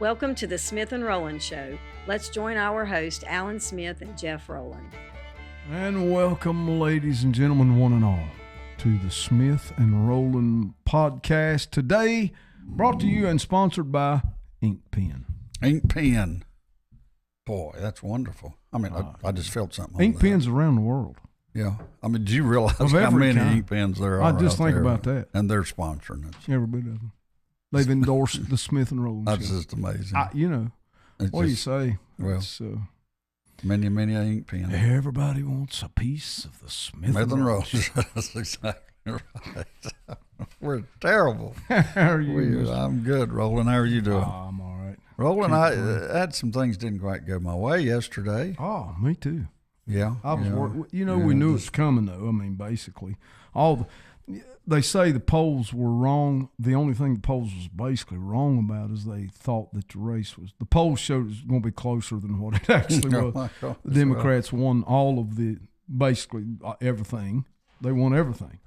Welcome to the Smith and Rowland Show. Let's join our host, Alan Smith and Jeff Rowland. And welcome, ladies and gentlemen, one and all, to the Smith and Rowland podcast. Today, brought to you and sponsored by Ink Pen. Ink Pen. Boy, that's wonderful. I mean, I just felt something. Ink pens around the world. Yeah. I mean, do you realize Of how every many kind. ink pens there are I just out think there? about that. And they're sponsoring us. Every bit of them. They've endorsed the Smith and Rowland That's show. just amazing. It's What do you just- say? Well, It's, many ink pens. everybody wants a piece of the Smith Smith and Rowland show. Rose. That's exactly right. We're terrible. How are you? I'm good, Roland. How are you doing? I'm all right. Roland, I had some things didn't quite go my way yesterday. Oh, me too. Yeah. I was yeah, we knew it was coming, though. I mean, basically, they say the polls were wrong. The only thing the polls was basically wrong about is they thought that the polls showed it was going to be closer than what it actually Oh, was. my gosh, The Democrats won all of basically everything. They won everything,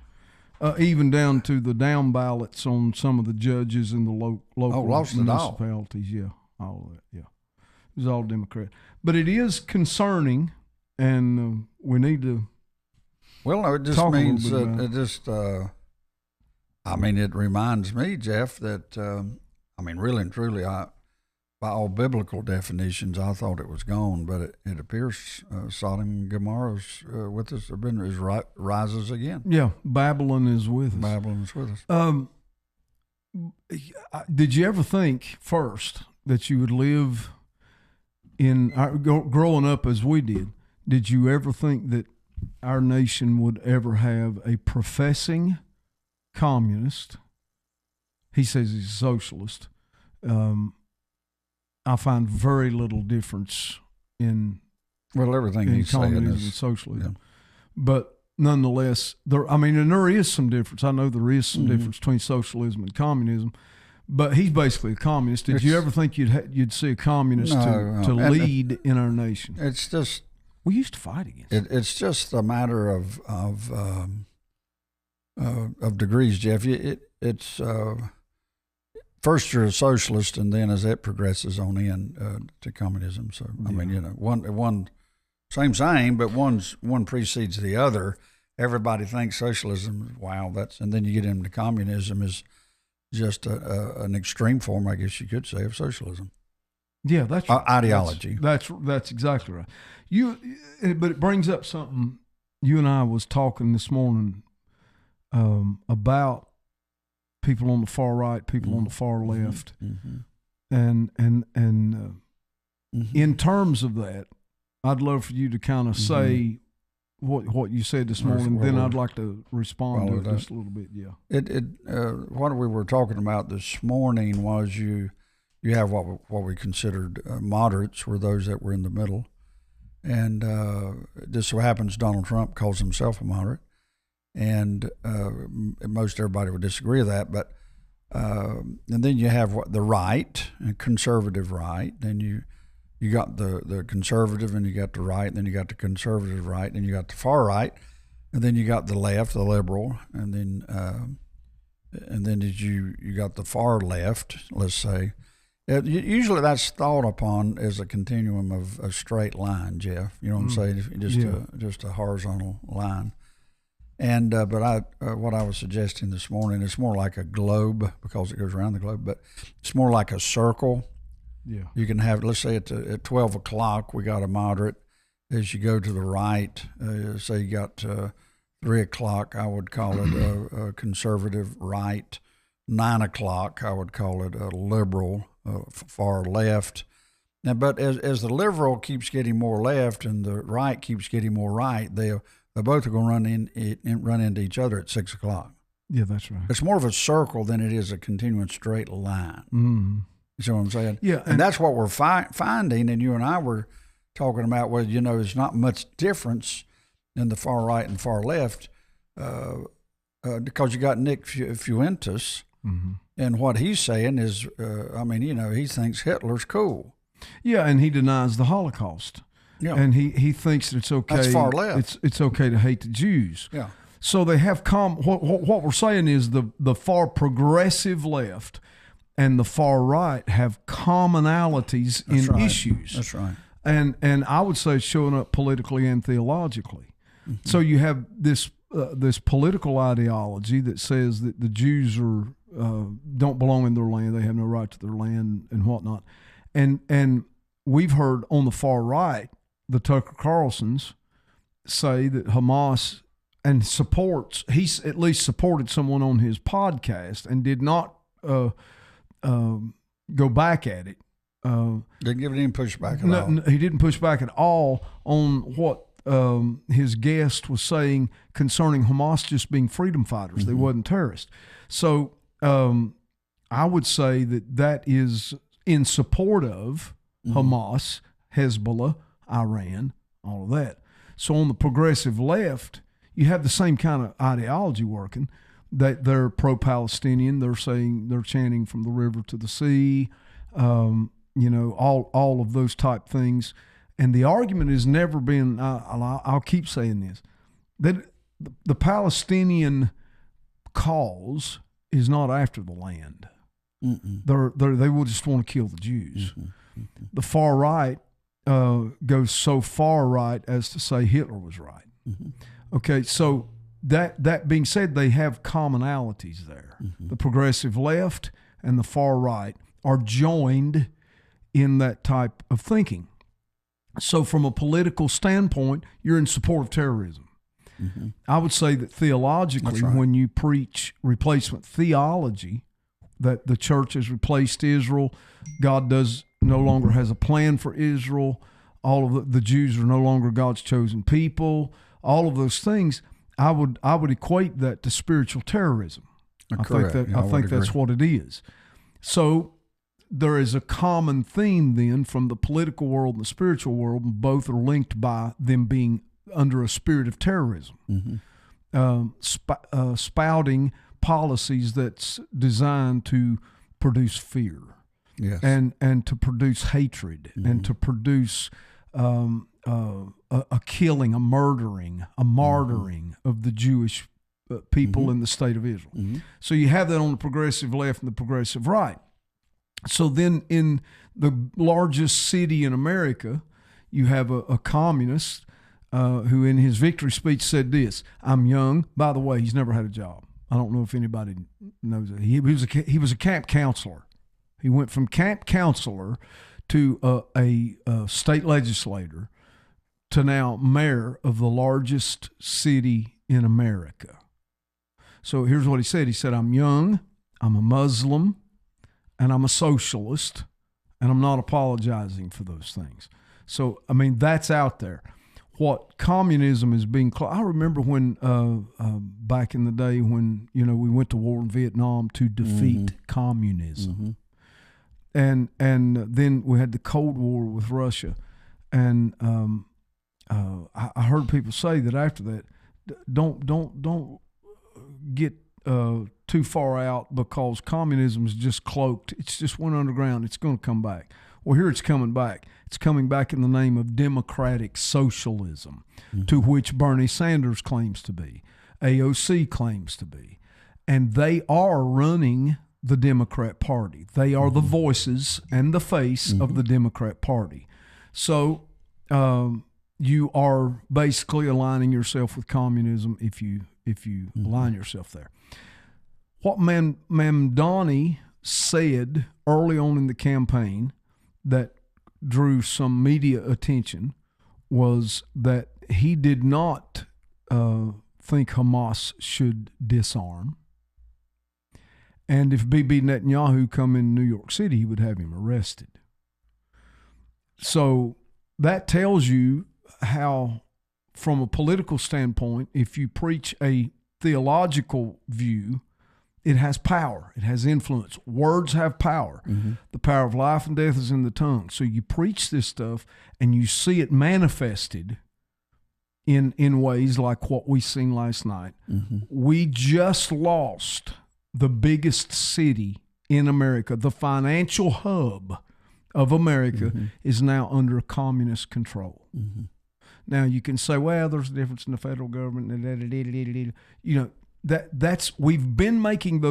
even down to the down ballots on some of the judges in the local lost it all. municipalities. Yeah, all of that. Yeah, it was all Democrat. But it is concerning, and we need to. Well, no, it just Talk a little means bit that about it just, it reminds me, Jeff, that, really and truly, by all biblical definitions, I thought it was gone, but it appears Sodom and Gomorrah's with us, rises again. Yeah, Babylon is with us. Babylon's with us. Did you ever think first that you would live growing up as we did? Did you ever think that our nation would ever have a professing communist? He says he's a socialist. I find very little difference in Everything he's saying communism is and socialism. yeah. But nonetheless, there is some difference. I know there is some difference between socialism and communism. But he's basically a communist. Did you ever think you'd see a communist to lead in our nation? It's just. We used to fight against it. It's just a matter of degrees, Jeff. It's first you're a socialist, and then as it progresses on in to communism. So one same, but one precedes the other. Everybody thinks socialism. Wow, and then you get into communism is just an extreme form, I guess you could say, of socialism. Yeah, that's right. Ideology. That's exactly right. But it brings up something. You and I was talking this morning about people on the far right, people on the far left, and in terms of that, I'd love for you to kind of say what you said this morning. Then I'd like to respond to it just a little bit. Yeah. What we were talking about this morning was you have what we considered moderates, were those that were in the middle. And it just so happens Donald Trump calls himself a moderate. And most everybody would disagree with that. But and then you have the right, conservative right. Then you got the conservative, and you got the right, and then you got the conservative right, and you got the far right, and then you got the left, the liberal, and then you got the far left, let's say. Usually that's thought upon as a continuum of a straight line, Jeff. You know what I'm saying? Just a horizontal line. And but what I was suggesting this morning, it's more like a globe because it goes around the globe, but it's more like a circle. Yeah. You can have, let's say at 12 o'clock, we got a moderate. As you go to the right, say you got 3 o'clock, I would call it a conservative right. 9 o'clock, I would call it a liberal, far left. Now, but as the liberal keeps getting more left and the right keeps getting more right, they both are going to run into each other at 6 o'clock. Yeah, that's right. It's more of a circle than it is a continuing straight line. You see what I'm saying? Yeah. And that's what we're finding, and you and I were talking about, well, there's not much difference in the far right and far left because you got Nick Fuentes, and what he's saying is, he thinks Hitler's cool. Yeah, and he denies the Holocaust. Yeah. And he thinks that it's okay. That's far left. It's okay to hate the Jews. Yeah. So they have what we're saying is the far progressive left and the far right have commonalities in issues. That's right. And I would say it's showing up politically and theologically. Mm-hmm. So you have this political ideology that says that the Jews are don't belong in their land, they have no right to their land and whatnot. And we've heard on the far right, the Tucker Carlsons say that Hamas and he's at least supported someone on his podcast and did not go back at it. Didn't give it any pushback at all. He didn't push back at all on what his guest was saying concerning Hamas just being freedom fighters. Mm-hmm. They wasn't terrorists. So I would say that is in support of Hamas, Hezbollah, Iran, all of that. So on the progressive left, you have the same kind of ideology working, that they're pro-Palestinian. They're saying, they're chanting from the river to the sea, all of those type things. And the argument has never been, I'll keep saying this, that the Palestinian cause is not after the land. They will just want to kill the Jews. The far right goes so far right as to say Hitler was right. Okay, so that being said, they have commonalities there. The progressive left and the far right are joined in that type of thinking. So from a political standpoint, you're in support of terrorism. I would say that theologically, when you preach replacement theology, that the church has replaced Israel, God no longer has a plan for Israel, all of the Jews are no longer God's chosen people, all of those things, I would equate that to spiritual terrorism. I think that's what it is. So there is a common theme then from the political world and the spiritual world, and both are linked by them being under a spirit of terrorism, spouting policies that's designed to produce fear, and to produce hatred, and to produce a killing, a murdering, a martyring of the Jewish people in the state of Israel. So you have that on the progressive left and the progressive right. So then in the largest city in America, you have a communist who in his victory speech said this, "I'm young." By the way, he's never had a job. I don't know if anybody knows that. He was a camp counselor. He went from camp counselor to a state legislator to now mayor of the largest city in America. So here's what he said. He said, "I'm young, I'm a Muslim, and I'm a socialist, and I'm not apologizing for those things." So, I mean, that's out there. What communism is being, I remember when back in the day when, we went to war in Vietnam to defeat communism. And then we had the Cold War with Russia. And I heard people say that after that, don't get too far out, because communism is just cloaked. It's just went underground. It's going to come back. Well, here it's coming back. It's coming back in the name of democratic socialism, to which Bernie Sanders claims to be, AOC claims to be. And they are running the Democrat Party. They are the voices and the face of the Democrat Party. So you are basically aligning yourself with communism if you align yourself there. What Mamdani said early on in the campaign that drew some media attention was that he did not think Hamas should disarm. And if Bibi Netanyahu come in New York City, he would have him arrested. So that tells you how, from a political standpoint, if you preach a theological view, it has power. It has influence. Words have power. The power of life and death is in the tongue. So you preach this stuff and you see it manifested in ways like what we seen last night. We just lost the biggest city in America. The financial hub of America is now under communist control. Now you can say, well, there's a difference in the federal government. we've been making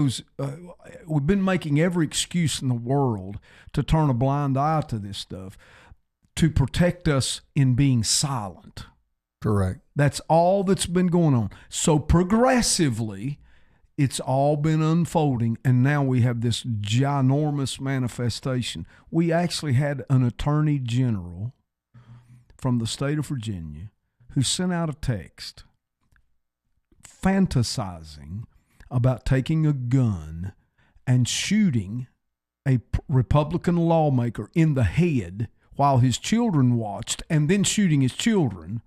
every excuse in the world to turn a blind eye to this stuff to protect us in being silent. Correct. That's all that's been going on. So progressively, it's all been unfolding, and now we have this ginormous manifestation. We actually had an attorney general from the state of Virginia who sent out a text fantasizing about taking a gun and shooting a Republican lawmaker in the head while his children watched, and then shooting his children,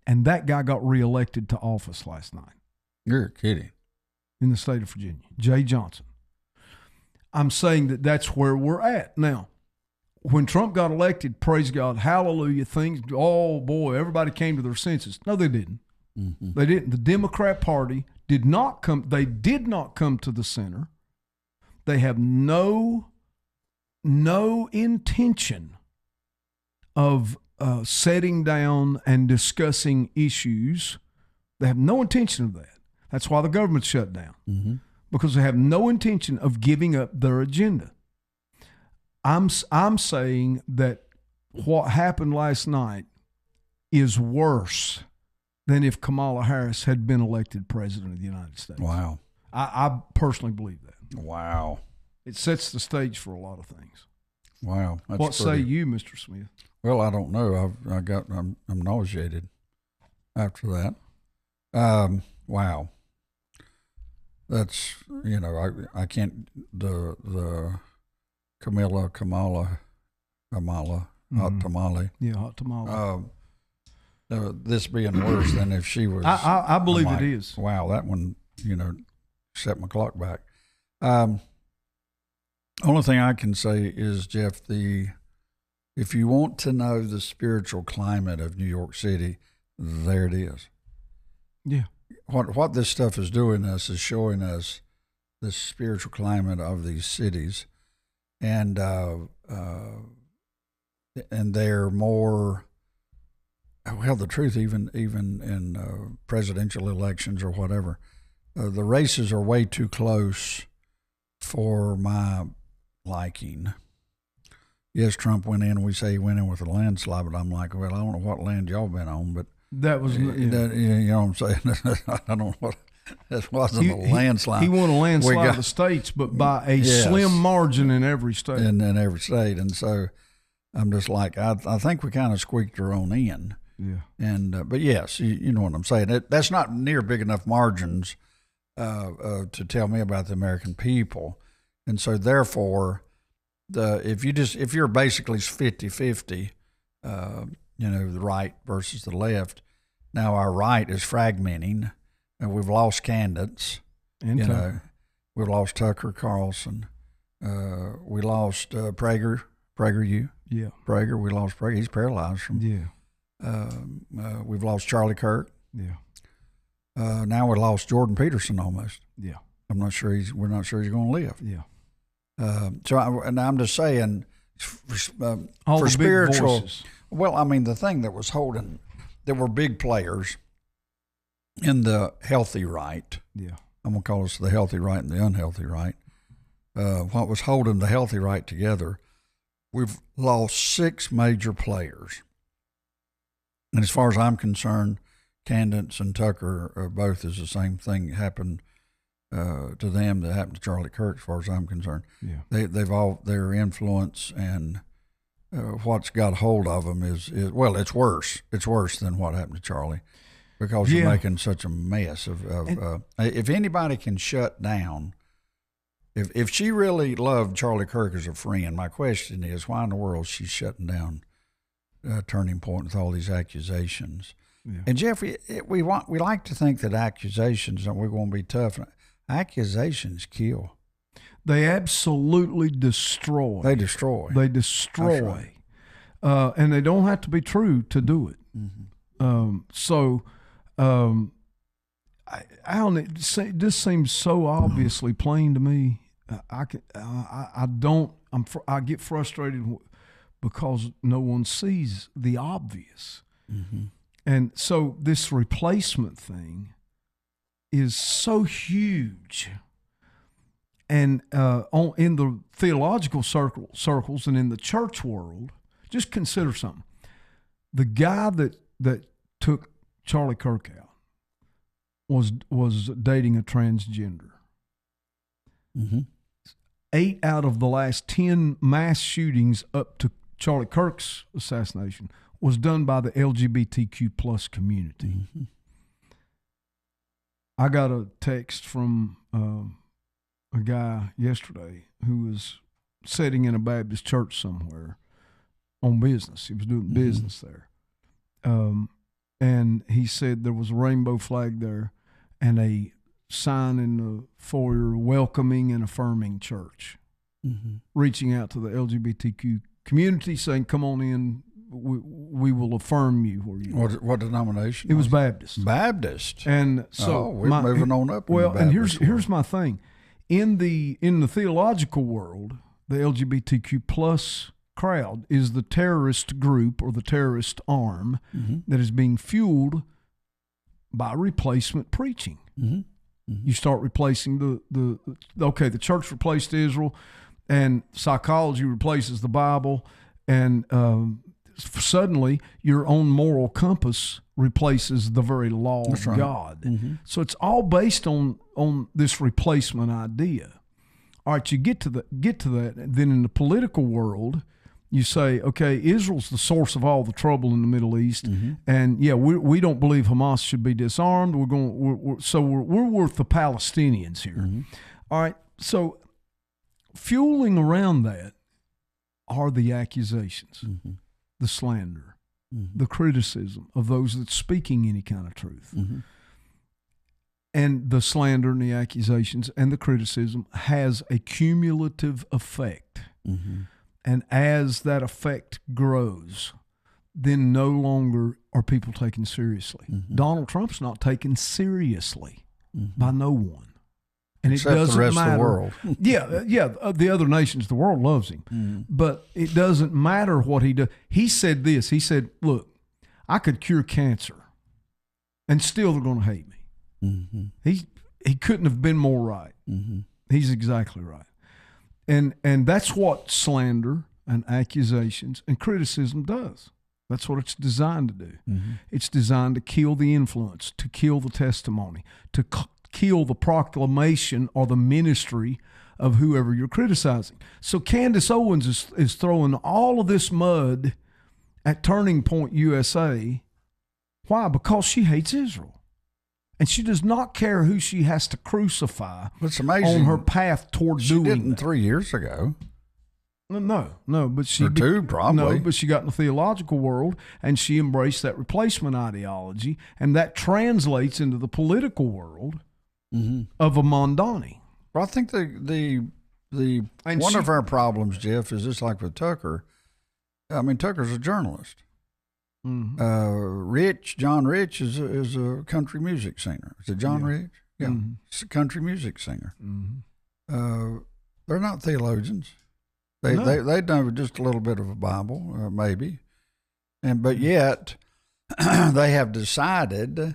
and that guy got reelected to office last night. You're kidding. In the state of Virginia, Jay Johnson. I'm saying that that's where we're at. Now, when Trump got elected, praise God, hallelujah, things, oh boy, everybody came to their senses. No, they didn't. Mm-hmm. They didn't. The Democrat Party did not come to the center. They have no intention of setting down and discussing issues. They have no intention of that. That's why the government's shut down, because they have no intention of giving up their agenda. I'm saying that what happened last night is worse than if Kamala Harris had been elected president of the United States. Wow. I personally believe that. Wow. It sets the stage for a lot of things. Wow. What say you, Mr. Smith? Well, I don't know. I'm nauseated after that. Wow. That's, I can't, the Kamala, hot tamale. Yeah, hot tamale. This being worse than if she was. I believe it is. Wow, that one, set my clock back. Only thing I can say is, Jeff, if you want to know the spiritual climate of New York City, there it is. Yeah. What this stuff is doing us is showing us the spiritual climate of these cities, and they're more. Well, the truth, even in presidential elections or whatever, the races are way too close for my liking. Yes, Trump went in. We say he went in with a landslide, but I'm like, well, I don't know what land y'all been on, but that was, you know what I'm saying. I don't know what. That wasn't a landslide. He won a landslide of the states, but by a slim margin in every state. In every state, and so I'm just like, I think we kind of squeaked our own in. Yeah. And but yes, you know what I'm saying. That's not near big enough margins to tell me about the American people, and so therefore, if you're basically 50-50, the right versus the left. Now our right is fragmenting, and we've lost candidates. And we've lost Tucker Carlson. We lost Prager. Yeah. Prager. We lost Prager. He's paralyzed from. Yeah. We've lost Charlie Kirk. Yeah. Now we lost Jordan Peterson almost. Yeah. We're not sure he's going to live. Yeah. So I'm just saying, all for the spiritual. Big voices. Well, I mean, the thing that was holding, there were big players in the healthy right. Yeah. I'm going to call us the healthy right and the unhealthy right. What was holding the healthy right together, we've lost 6 major players. And as far as I'm concerned, Candace and Tucker are both is the same thing happened to them that happened to Charlie Kirk. As far as I'm concerned, yeah, they've all their influence and what's got hold of them is well, it's worse. It's worse than what happened to Charlie because you're making such a mess of if anybody can shut down. If she really loved Charlie Kirk as a friend, my question is, why in the world is she shutting down Turning Point with all these accusations? Yeah. And Jeff, we like to think that accusations, we're going to be tough. Accusations kill. They absolutely destroy. They destroy. They destroy. Right. And they don't have to be true to do it. Mm-hmm. I don't know. This seems so obviously plain to me. I get frustrated because no one sees the obvious. Mm-hmm. And so this replacement thing, is so huge. And in the theological circles and in the church world, just consider something. The guy that took Charlie Kirk out was dating a transgender. Mm-hmm. 8 out of the last 10 mass shootings up to Charlie Kirk's assassination was done by the LGBTQ plus community. Mm-hmm. I got a text from a guy yesterday who was sitting in a Baptist church somewhere on business. He was doing business there. And he said there was a rainbow flag there and a sign in the foyer welcoming and affirming church, reaching out to the LGBTQ community saying, come on in, we will affirm you where you are. What denomination? It was Baptist. Baptist. And so we're moving on up. Well, and here's my thing. In the theological world, the LGBTQ plus crowd is the terrorist group or the terrorist arm that is being fueled by replacement preaching. You start replacing the church replaced Israel, and psychology replaces the Bible, and suddenly your own moral compass replaces the very law of God. So it's all based on this replacement idea. All right, you get to that. Then in the political world, you say, okay, Israel's the source of all the trouble in the Middle East, and we don't believe Hamas should be disarmed. We're worth the Palestinians here. All right, so fueling around that are the accusations, the slander, the criticism of those that's speaking any kind of truth. And the slander and the accusations and the criticism has a cumulative effect. And as that effect grows, then no longer are people taken seriously. Donald Trump's not taken seriously by no one. And except it doesn't the rest matter. Of the world. The other nations, the world loves him. But it doesn't matter what he does. He said this. He said, look, I could cure cancer, and still they're going to hate me. He couldn't have been more right. He's exactly right. And that's what slander and accusations and criticism does. That's what it's designed to do. It's designed to kill the influence, to kill the testimony, to kill the proclamation or the ministry of whoever you're criticizing. So Candace Owens is throwing all of this mud at Turning Point USA. Why? Because she hates Israel. And she does not care who she has to crucify on her path toward doing that. She didn't 3 years ago. No, but she... Or two, probably. No, but she got in the theological world, and she embraced that replacement ideology, and that translates into the political world of a Mamdani. Well, I think of our problems, Jeff, is just like with Tucker. I mean, Tucker's a journalist. John Rich is a country music singer. Is it John Rich? Yeah, he's a country music singer. They're not theologians. They know just a little bit of a Bible, maybe, but yet they have decided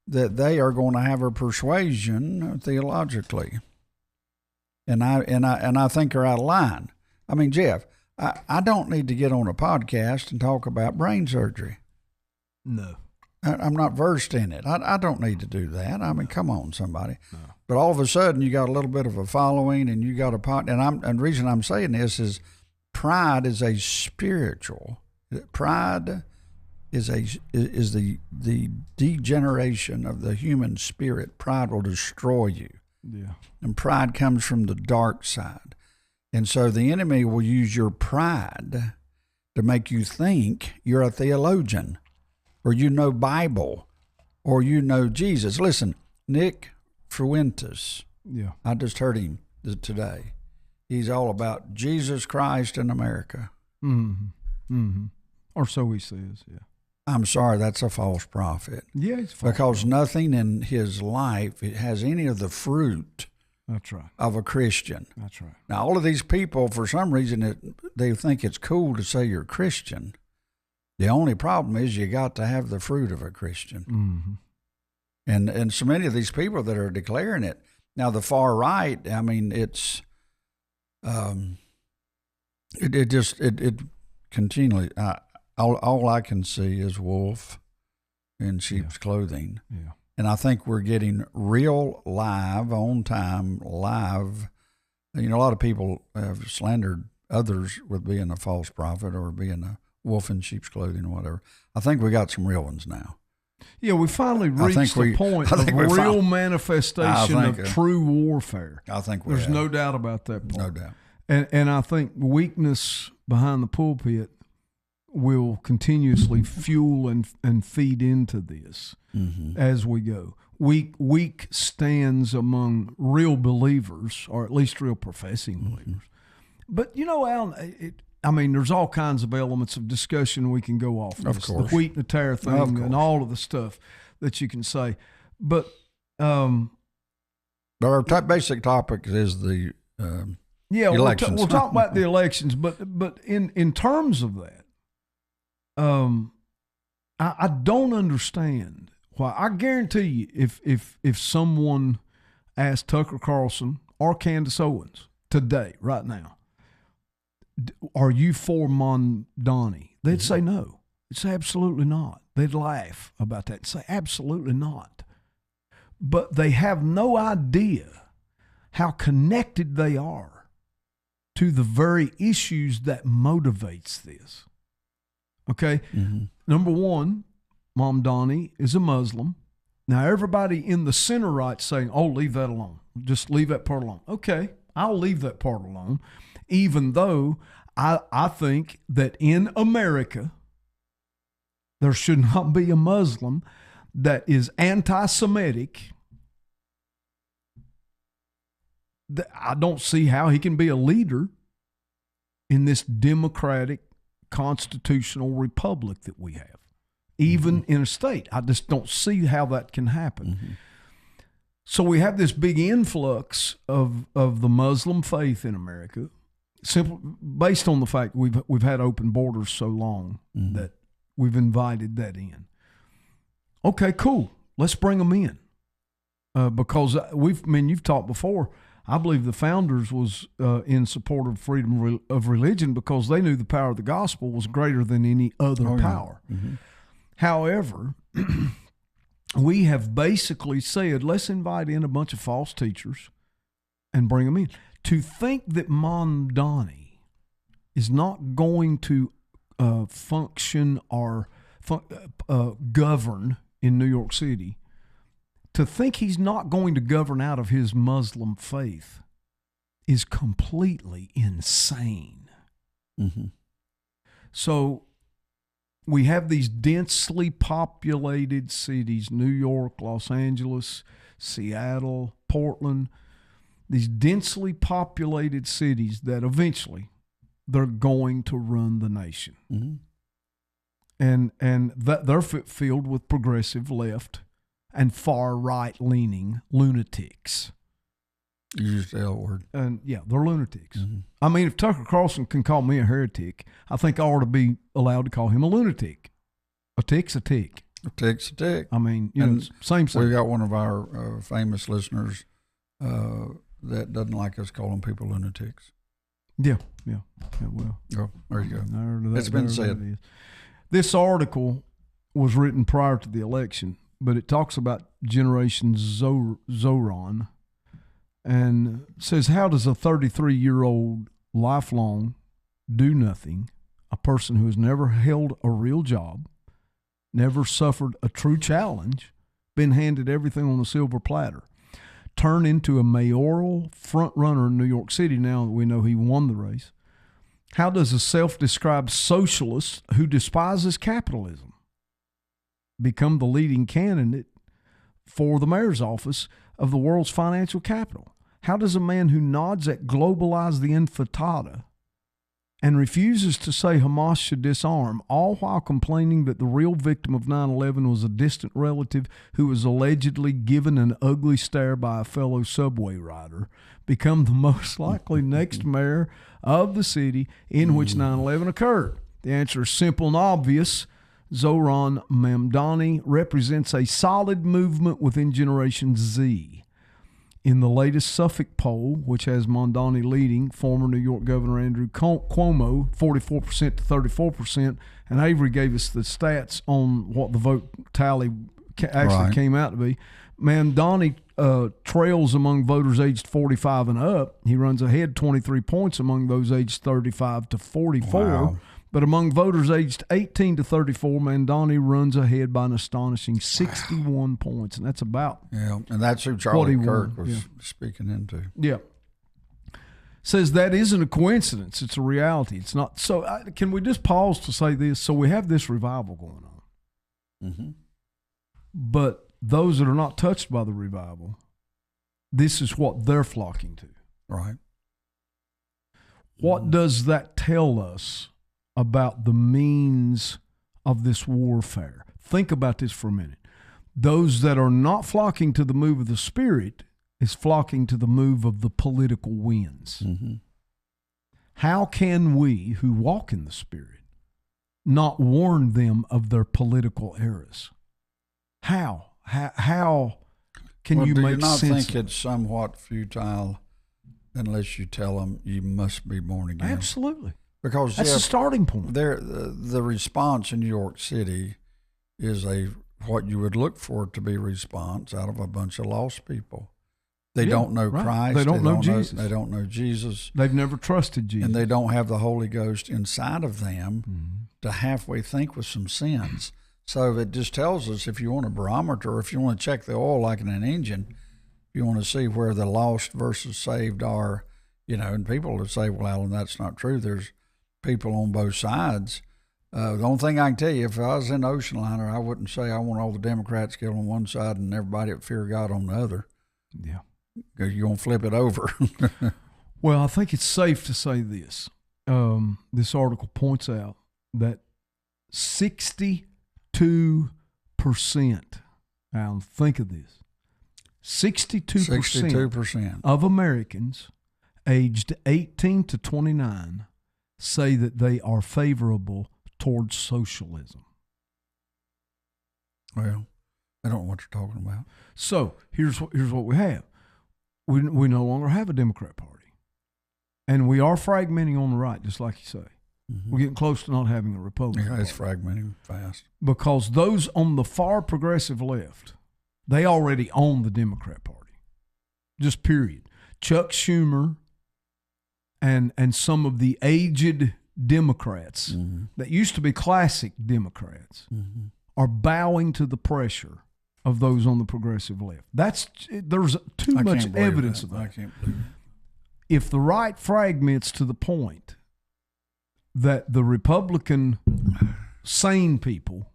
that they are going to have a persuasion theologically, and I think are out of line. I mean, Jeff, I don't need to get on a podcast and talk about brain surgery. No. I'm not versed in it. I don't need to do that. I mean, come on, somebody. No. But all of a sudden, you got a little bit of a following, and you got a pot. And the reason I'm saying this is, pride is a spiritual. Pride is the degeneration of the human spirit. Pride will destroy you. Yeah. And pride comes from the dark side. And so the enemy will use your pride to make you think you're a theologian, or you know Bible, or you know Jesus. Listen, Nick Fuentes, I just heard him today. He's all about Jesus Christ in America. Or so he says, I'm sorry, that's a false prophet. Yeah, it's false. Because nothing in his life has any of the fruit That's right. of a Christian. That's right. Now, all of these people, for some reason, they think it's cool to say you're Christian. The only problem is you got to have the fruit of a Christian. And so many of these people that are declaring it. Now, the far right, I mean, it's it continually, all I can see is wolf in sheep's clothing. Yeah. And I think we're getting real live, on time, live. You know, a lot of people have slandered others with being a false prophet or being a wolf in sheep's clothing or whatever. I think we got some real ones now. Yeah, we finally reached the point of real manifestation of true warfare. I think there's no doubt about that part. No doubt. And I think weakness behind the pulpit will continuously fuel and feed into this as we go. Weak stands among real believers, or at least real professing believers. But, you know, Alan, there's all kinds of elements of discussion we can go off. Of course. The wheat and the tare thing and all of the stuff that you can say. But our basic topic is the elections. We'll talk about the elections, but in terms of that, I don't understand why. I guarantee you, if someone asked Tucker Carlson or Candace Owens today, right now, are you for Mamdani? They'd say no. They'd say absolutely not. They'd laugh about that and say absolutely not. But they have no idea how connected they are to the very issues that motivates this. Okay? Number one, Mamdani is a Muslim. Now, everybody in the center right saying, oh, leave that alone. Just leave that part alone. Okay, I'll leave that part alone, even though I think that in America, there should not be a Muslim that is anti-Semitic. I don't see how he can be a leader in this democratic constitutional republic that we have, even in a state. I just don't see how that can happen. So we have this big influx of the Muslim faith in America, simply based on the fact we've had open borders so long that we've invited that in. Okay, cool. Let's bring them in because you've talked before. I believe the founders was in support of freedom of religion because they knew the power of the gospel was greater than any other power. However, we have basically said, let's invite in a bunch of false teachers and bring them in. To think that Mamdani is not going to function or govern in New York City, to think he's not going to govern out of his Muslim faith is completely insane. So we have these densely populated cities, New York, Los Angeles, Seattle, Portland, these densely populated cities that eventually they're going to run the nation. And that they're filled with progressive left and far right-leaning lunatics. You used the L word. And yeah, they're lunatics. I mean, if Tucker Carlson can call me a heretic, I think I ought to be allowed to call him a lunatic. A tick's a tick. A tick's a tick. I mean, same. We got one of our famous listeners that doesn't like us calling people lunatics. Yeah. Well, oh, there you go. It's been said. This article was written prior to the election, but it talks about Generation Zohran and says, how does a 33-year-old lifelong do nothing, a person who has never held a real job, never suffered a true challenge, been handed everything on a silver platter, turn into a mayoral front runner in New York City now that we know he won the race? How does a self-described socialist who despises capitalism become the leading candidate for the mayor's office of the world's financial capital? How does a man who nods at globalize the intifada and refuses to say Hamas should disarm, all while complaining that the real victim of 9/11 was a distant relative who was allegedly given an ugly stare by a fellow subway rider, become the most likely next mayor of the city in which 9/11 occurred? The answer is simple and obvious. Zohran Mamdani represents a solid movement within Generation Z. In the latest Suffolk poll, which has Mamdani leading, former New York Governor Andrew Cuomo, 44% to 34%, and Avery gave us the stats on what the vote tally actually came out to be. Mamdani trails among voters aged 45 and up. He runs ahead 23 points among those aged 35 to 44. Wow. But among voters aged 18 to 34, Mamdani runs ahead by an astonishing 61 points, and that's about and that's who Charlie Kirk was speaking into. Yeah. Says that isn't a coincidence. It's a reality. It's not. So can we just pause to say this? So we have this revival going on. Mm-hmm. But those that are not touched by the revival, this is what they're flocking to. Right. What does that tell us about the means of this warfare? Think about this for a minute. Those that are not flocking to the move of the Spirit is flocking to the move of the political winds. Mm-hmm. How can we who walk in the Spirit not warn them of their political errors? How can you make sense? Do you not think it's somewhat futile unless you tell them you must be born again? Absolutely. Because that's the starting point. The response in New York City is what you would look for to be a response out of a bunch of lost people. They don't know Christ. They don't know Jesus. They don't know Jesus. They've never trusted Jesus. And they don't have the Holy Ghost inside of them to halfway think with some sense. So it just tells us, if you want a barometer, if you want to check the oil like in an engine, if you want to see where the lost versus saved are, and people would say, well, Alan, that's not true. There's people on both sides. The only thing I can tell you, if I was in the ocean liner, I wouldn't say I want all the Democrats killed on one side and everybody that fear God on the other. Yeah. Because you're going to flip it over. Well, I think it's safe to say this. This article points out that 62%, Alan, think of this, 62% of Americans aged 18 to 29 say that they are favorable towards socialism. Well, I don't know what you're talking about. So here's what we have. We no longer have a Democrat Party. And we are fragmenting on the right, just like you say. Mm-hmm. We're getting close to not having a Republican Party. It's fragmenting fast. Because those on the far progressive left, they already own the Democrat Party. Just period. Chuck Schumer and some of the aged Democrats that used to be classic Democrats are bowing to the pressure of those on the progressive left. There's too much evidence of that. I can't believe it. If the right fragments to the point that the Republican sane people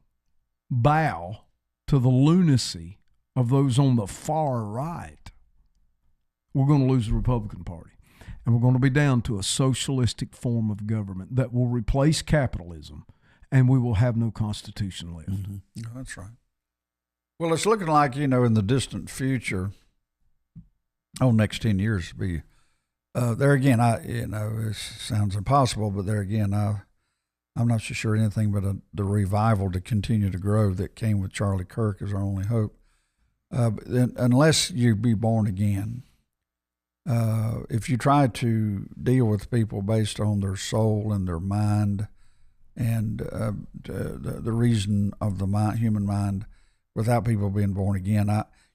bow to the lunacy of those on the far right, we're going to lose the Republican Party. And we're going to be down to a socialistic form of government that will replace capitalism, and we will have no Constitution left. Mm-hmm. Yeah, that's right. Well, it's looking like, in the distant future, next 10 years to be, there again, it sounds impossible, but there again, I'm not so sure anything but the revival to continue to grow that came with Charlie Kirk is our only hope. Unless you be born again, if you try to deal with people based on their soul and their mind and the reason of the human mind without people being born again,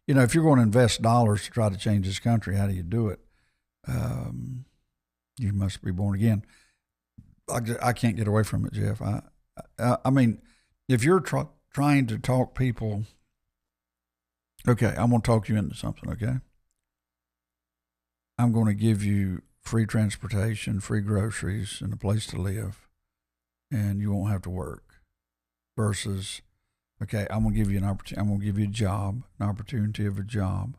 if you're going to invest dollars to try to change this country, how do you do it? You must be born again. I can't get away from it, Jeff. I mean, if you're trying to talk people, okay, I'm going to talk you into something, okay? I'm going to give you free transportation, free groceries, and a place to live, and you won't have to work. Versus, okay, I'm going to give you an opportunity. I'm going to give you a job, an opportunity of a job.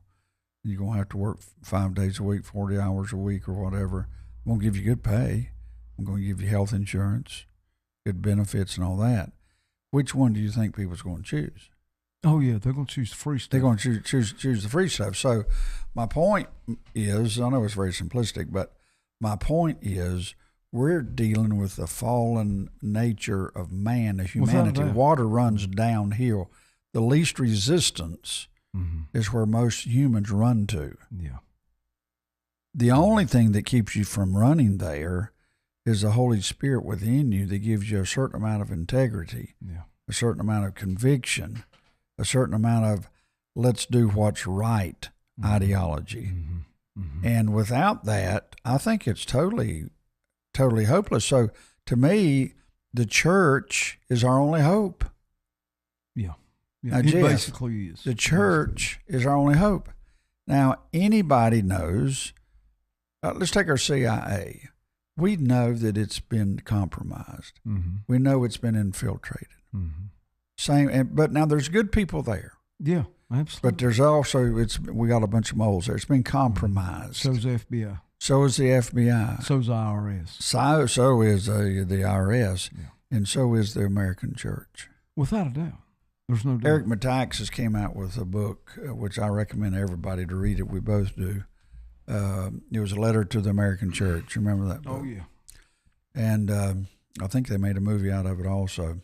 You're going to have to work 5 days a week, 40 hours a week or whatever. I'm going to give you good pay. I'm going to give you health insurance, good benefits and all that. Which one do you think people's going to choose? Oh, yeah, they're going to choose the free stuff. They're going to choose the free stuff. So my point is, I know it's very simplistic, but my point is we're dealing with the fallen nature of man, of Without humanity. doubt. Water runs downhill. The least resistance is where most humans run to. Yeah. The only thing that keeps you from running there is the Holy Spirit within you that gives you a certain amount of integrity, a certain amount of conviction, a certain amount of let's do what's right ideology. And without that, I think it's totally hopeless. So to me, the church is our only hope. Yeah. Now, It Jeff, basically is. the church is our only hope. Now, anybody knows, let's take our CIA. We know that it's been compromised. We know it's been infiltrated. But now there's good people there. Yeah, absolutely. But there's also, we got a bunch of moles there. It's been compromised. So's the FBI. So is the FBI. So's the IRS. So is the IRS. Yeah. And so is the American church. Without a doubt. There's no doubt. Eric Metaxas came out with a book, which I recommend everybody to read it. We both do. It was a letter to the American church. You remember that book? Oh, yeah. And I think they made a movie out of it also.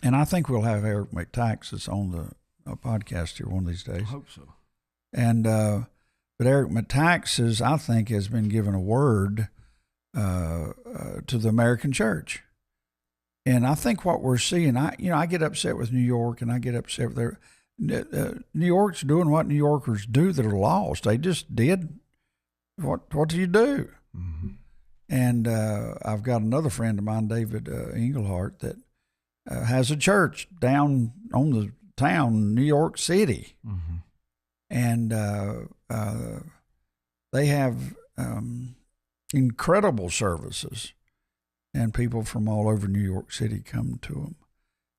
And I think we'll have Eric Metaxas on the podcast here one of these days. I hope so. And but Eric Metaxas, I think, has been given a word to the American church. And I think what we're seeing, I get upset with New York, and I get upset with their New York's doing what New Yorkers do that are lost. They just did what do you do? And I've got another friend of mine, David Englehart, that has a church down on the town, New York City. And they have incredible services, and people from all over New York City come to them.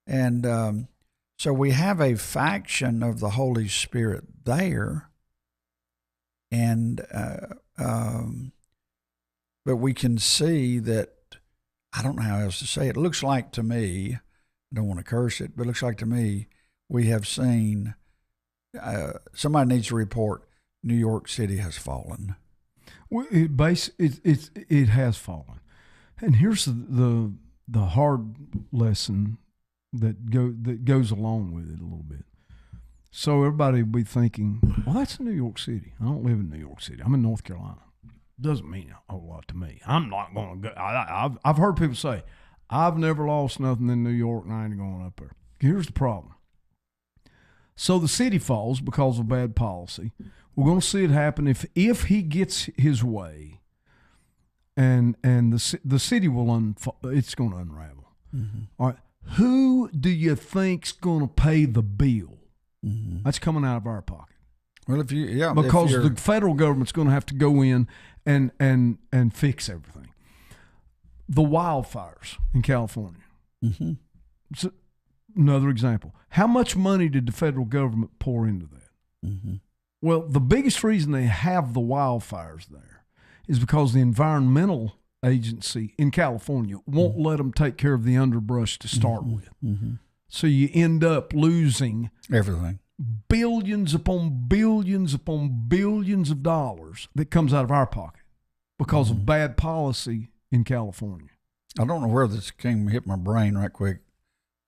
And so we have a faction of the Holy Spirit there, and but we can see that, I don't know how else to say it. It looks like to me, I don't want to curse it, but it looks like to me we have seen, somebody needs to report New York City has fallen. Well, it has fallen. And here's the hard lesson that goes along with it a little bit. So everybody will be thinking, well, that's New York City. I don't live in New York City. I'm in North Carolina. Doesn't mean a whole lot to me. I'm not going to go. I've heard people say, I've never lost nothing in New York, and I ain't going up there. Here's the problem. So the city falls because of bad policy. We're going to see it happen if he gets his way, and the city will it's going to unravel. All right, who do you think's going to pay the bill? That's coming out of our pocket. Well, because the federal government's going to have to go in and fix everything. The wildfires in California. It's another example. How much money did the federal government pour into that? Well, the biggest reason they have the wildfires there is because the environmental agency in California won't let them take care of the underbrush to start with. So you end up losing everything. Billions upon billions upon billions of dollars that comes out of our pocket because of bad policy in California. I don't know where this hit my brain right quick,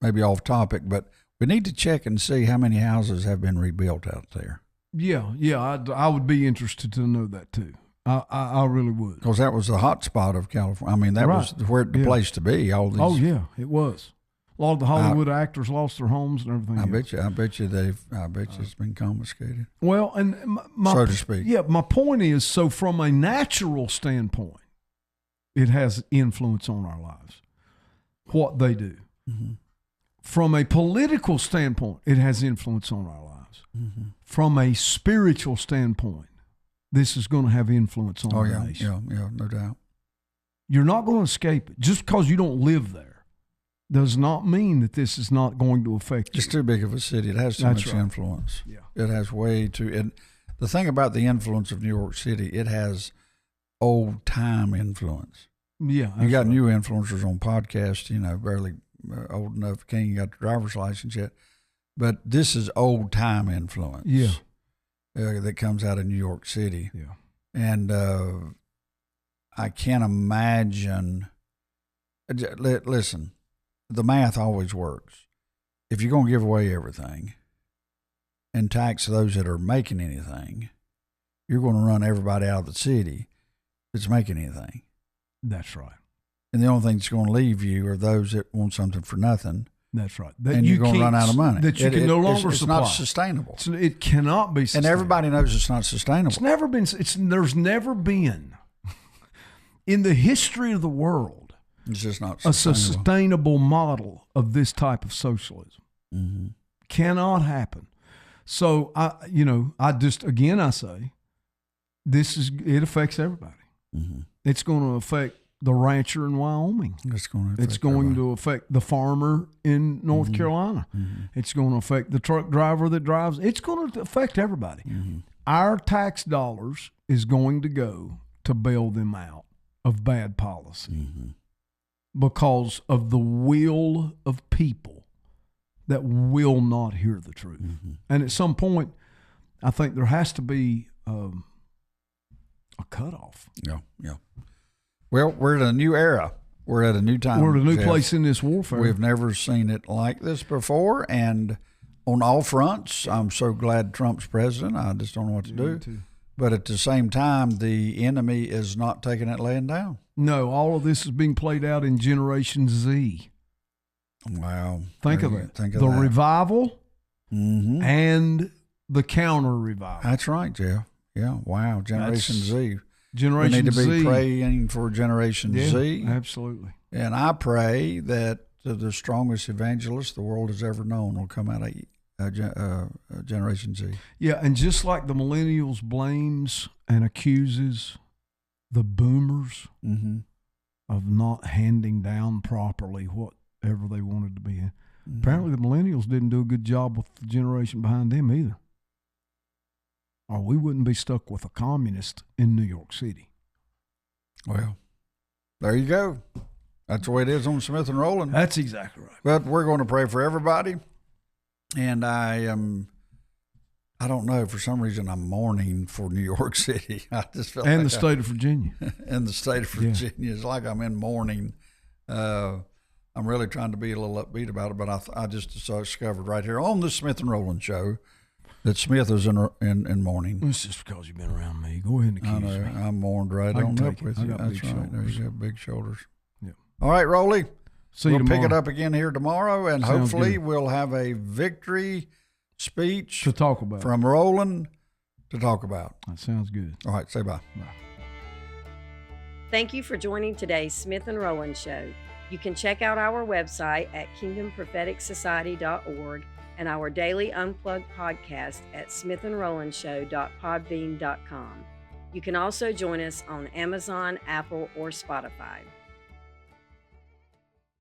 maybe off topic, but we need to check and see how many houses have been rebuilt out there. Yeah, I would be interested to know that too. I really would. Because that was the hot spot of California. I mean, that was the place to be. All these. Oh yeah, it was. A lot of the Hollywood actors lost their homes and everything. I bet you it's been confiscated. Well, and so to speak. Yeah, my point is, so from a natural standpoint, it has influence on our lives, what they do. From a political standpoint, it has influence on our lives. From a spiritual standpoint, this is going to have influence on our nation. Yeah, no doubt. You're not going to escape it. Just because you don't live there does not mean that this is not going to affect you. It's too big of a city. It has too much influence. Yeah. It has way too. And the thing about the influence of New York City, it has old time influence. Yeah. You got new influencers on podcasts, barely old enough, can't even got the driver's license yet. But this is old time influence. Yeah. That comes out of New York City. Yeah. And I can't imagine. Listen, the math always works. If you're going to give away everything and tax those that are making anything, you're going to run everybody out of the city that's making anything. That's right. And the only thing that's going to leave you are those that want something for nothing. That's right. And you're going to run out of money. That you can no longer it's supply. It's not sustainable. It cannot be sustainable. And everybody knows it's not sustainable. It's never been. There's never been in the history of the world. It's just not a sustainable model of this type of socialism. Mm-hmm. Cannot happen. So I say, it affects everybody. Mm-hmm. It's going to affect the rancher in Wyoming. It's going to affect the farmer in North Carolina. Mm-hmm. It's going to affect the truck driver that drives. It's going to affect everybody. Mm-hmm. Our tax dollars is going to go to bail them out of bad policy because of the will of people that will not hear the truth. Mm-hmm. And at some point, I think there has to be a cutoff. Yeah. Well, we're in a new era. We're at a new time. We're at a new place in this warfare. We've never seen it like this before. And on all fronts, I'm so glad Trump's president. I just don't know what to do. Too. But at the same time, the enemy is not taking it laying down. No, all of this is being played out in Generation Z. Wow. Think of it. Think of the that. revival and the counter revival. That's right, Jeff. Yeah. Wow. Generation Z. Generation we need to be Z. praying for Generation Z. Absolutely. And I pray that the strongest evangelist the world has ever known will come out of Generation Z. Yeah, and just like the millennials blames and accuses the boomers of not handing down properly whatever they wanted to be in, apparently the millennials didn't do a good job with the generation behind them either. Or we wouldn't be stuck with a communist in New York City. Well, there you go. That's the way it is on Smith and Rowland. That's exactly right. But we're going to pray for everybody. And I don't know, for some reason I'm mourning for New York City. I just feel and the state of Virginia. And the state of Virginia. Yeah. It's like I'm in mourning. I'm really trying to be a little upbeat about it, but I just discovered right here on the Smith and Rowland show that Smith is in mourning. It's just because you've been around me. Go ahead and accuse me. I'm mourned right on up with you. That's right. There you go, big shoulders. Yeah. All right, Rolly. We'll pick it up again here tomorrow, and Sounds hopefully good. we'll have a victory speech to talk about from Rowland to talk about. That sounds good. All right, say bye. Bye. Thank you for joining today's Smith and Rowland Show. You can check out our website at kingdompropheticsociety.org and our daily unplugged podcast at smithandrowlandshow.podbean.com. You can also join us on Amazon, Apple, or Spotify.